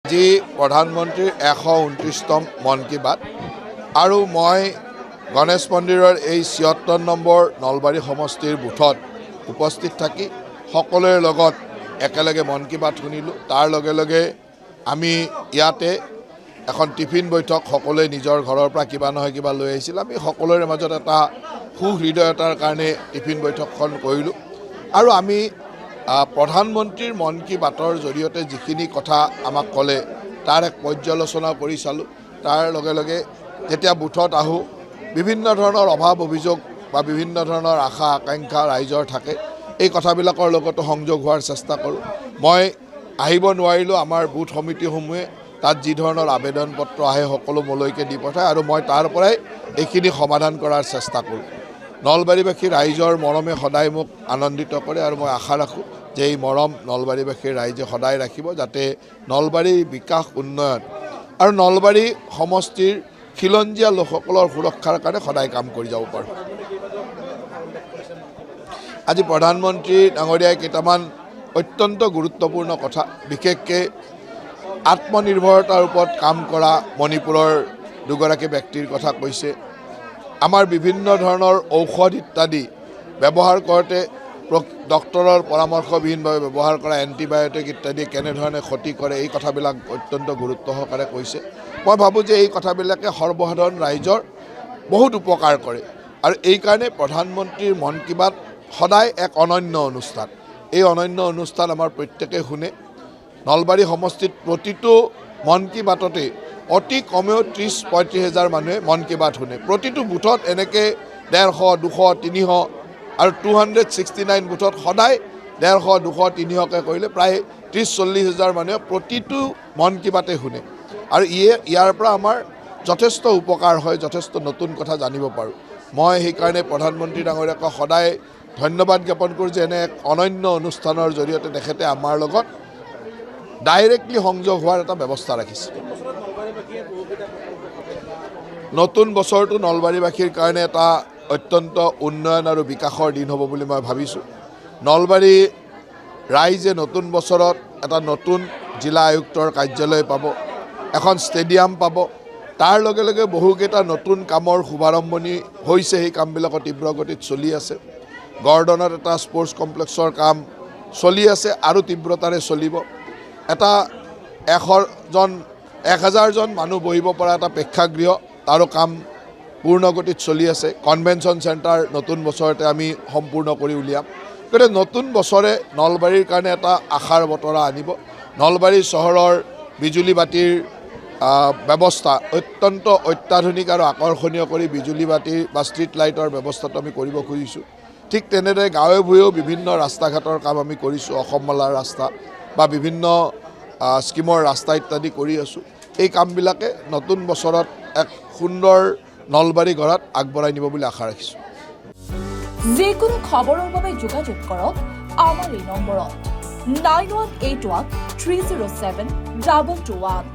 আজি প্ৰধানমন্ত্ৰীৰ ১২৯তম মন কী বাত আৰু মই গণেশ মন্দিৰৰ এই ৭৬ নম্বৰ নলবাৰী সমষ্টিৰ বুথত উপস্থিত থাকি সকলোৰে লগত একেলগে মন কী বাত শুনিলোঁ। তাৰ লগে লগে আমি ইয়াতে এখন টিফিন বৈঠক সকলোৱে নিজৰ ঘৰৰ পৰা কিবা নহয় কিবা লৈ আহিছিল। আমি সকলোৰে মাজত এটা সুহৃদয়তাৰ কাৰণে টিফিন বৈঠকখন কৰিলোঁ আৰু আমি প্ৰধানমন্ত্ৰীৰ মন কী বাতৰ জৰিয়তে যিখিনি কথা আমাক ক'লে তাৰ এক পৰ্যালোচনা কৰি চালোঁ। তাৰ লগে লগে যেতিয়া বুথত আহোঁ বিভিন্ন ধৰণৰ অভাৱ অভিযোগ বা বিভিন্ন ধৰণৰ আশা আকাংক্ষা ৰাইজৰ থাকে, এই কথাবিলাকৰ লগতো সংযোগ হোৱাৰ চেষ্টা কৰোঁ। মই আহিব নোৱাৰিলোঁ, আমাৰ বুথ সমিতিসমূহে তাত যি ধৰণৰ আবেদন পত্ৰ আহে সকলো মোলৈকে দি পঠায় আৰু মই তাৰ পৰাই এইখিনি সমাধান কৰাৰ চেষ্টা কৰোঁ। নলবাৰীবাসী ৰাইজৰ মৰমে সদায় মোক আনন্দিত কৰে আৰু মই আশা ৰাখোঁ যে এই মৰম নলবাৰীবাসীৰ ৰাইজে সদায় ৰাখিব, যাতে নলবাৰীৰ বিকাশ উন্নয়ন আৰু নলবাৰী সমষ্টিৰ খিলঞ্জীয়া লোকসকলৰ সুৰক্ষাৰ কাৰণে সদায় কাম কৰি যাব পাৰোঁ। আজি প্ৰধানমন্ত্ৰী ডাঙৰীয়াই কেইটামান অত্যন্ত গুৰুত্বপূৰ্ণ কথা, বিশেষকৈ আত্মনিৰ্ভৰতাৰ ওপৰত কাম কৰা মণিপুৰৰ দুগৰাকী ব্যক্তিৰ কথা কৈছে। আমাৰ বিভিন্ন ধৰণৰ ঔষধ ইত্যাদি ব্যৱহাৰ কৰোঁতে ডক্তৰৰ পৰামৰ্শবিহীনভাৱে ব্যৱহাৰ কৰা এণ্টিবায়'টিক ইত্যাদি কেনেধৰণে ক্ষতি কৰে, এই কথাবিলাক অত্যন্ত গুৰুত্ব সহকাৰে কৈছে। মই ভাবোঁ যে এই কথাবিলাকে সৰ্বসাধাৰণ ৰাইজৰ বহুত উপকাৰ কৰে আৰু এইকাৰণে প্ৰধানমন্ত্ৰীৰ মন কী বাত সদায় এক অনন্য অনুষ্ঠান। এই অনন্য অনুষ্ঠান আমাৰ প্ৰত্যেকে শুনে। নলবাৰী সমষ্টিত প্ৰতিটো মন কী বাততে অতি কমেও ৩০-৩৫ হাজাৰ মানুহে মন কী বাত শুনে। প্ৰতিটো বুথত এনেকৈ ১৫০, ২০০, ৩০০ আৰু 269 বুথত সদায় ১৫০, ২০০, ৩০০কৈ কৰিলে প্ৰায় ৩০-৪০ হাজাৰ মানুহে প্ৰতিটো মন কী বাতে শুনে আৰু ইয়াৰ পৰা আমাৰ যথেষ্ট উপকাৰ হয়, যথেষ্ট নতুন কথা জানিব পাৰোঁ। মই সেইকাৰণে প্ৰধানমন্ত্ৰী ডাঙৰীয়াক সদায় ধন্যবাদ জ্ঞাপন কৰোঁ যে এনে এক অনন্য অনুষ্ঠানৰ জৰিয়তে তেখেতে আমাৰ লগত ডাইৰেক্টলি সংযোগ হোৱাৰ এটা ব্যৱস্থা ৰাখিছে। নতুন বছৰটো নলবাৰীবাসীৰ কাৰণে এটা অত্যন্ত উন্নয়ন আৰু বিকাশৰ দিন হ'ব বুলি মই ভাবিছোঁ। নলবাৰী ৰাইজে নতুন বছৰত এটা নতুন জিলা আয়ুক্তৰ কাৰ্যালয় পাব, এখন ষ্টেডিয়াম পাব, তাৰ লগে লগে বহুকেইটা নতুন কামৰ শুভাৰম্ভণি হৈছে। সেই কামবিলাকো তীব্ৰ গতিত চলি আছে। গড়দনত এটা স্পৰ্টছ কমপ্লেক্সৰ কাম চলি আছে আৰু তীব্ৰতাৰে চলিব। এটা ১,০০০জন মানুহ বহিব পৰা এটা প্ৰেক্ষাগৃহ, তাৰো কাম পূৰ্ণ গতিত চলি আছে। কনভেনশ্যন চেণ্টাৰ নতুন বছৰতে আমি সম্পূৰ্ণ কৰি উলিয়াম। গতিকে নতুন বছৰে নলবাৰীৰ কাৰণে এটা আশাৰ বতৰা আনিব। নলবাৰী চহৰৰ বিজুলী বাতিৰ ব্যৱস্থা অত্যন্ত অত্যাধুনিক আৰু আকৰ্ষণীয় কৰি বিজুলী বাতিৰ বা ষ্ট্ৰীট লাইটৰ ব্যৱস্থাটো আমি কৰিব খুজিছোঁ। ঠিক তেনেদৰে গাঁৱে ভূঞেও বিভিন্ন ৰাস্তা ঘাটৰ কাম আমি কৰিছোঁ। অসমমালাৰ ৰাস্তা বা বিভিন্ন স্কিমৰ ৰাস্তা ইত্যাদি কৰি আছোঁ। এই কামবিলাকে নতুন বছৰত এক সুন্দৰ নলবাৰী গঢ়াত আগবঢ়াই নিব বুলি আশা ৰাখিছোঁ। যিকোনো খবৰৰ বাবে যোগাযোগ কৰক আমাৰ এই নম্বৰত 9181 307 221।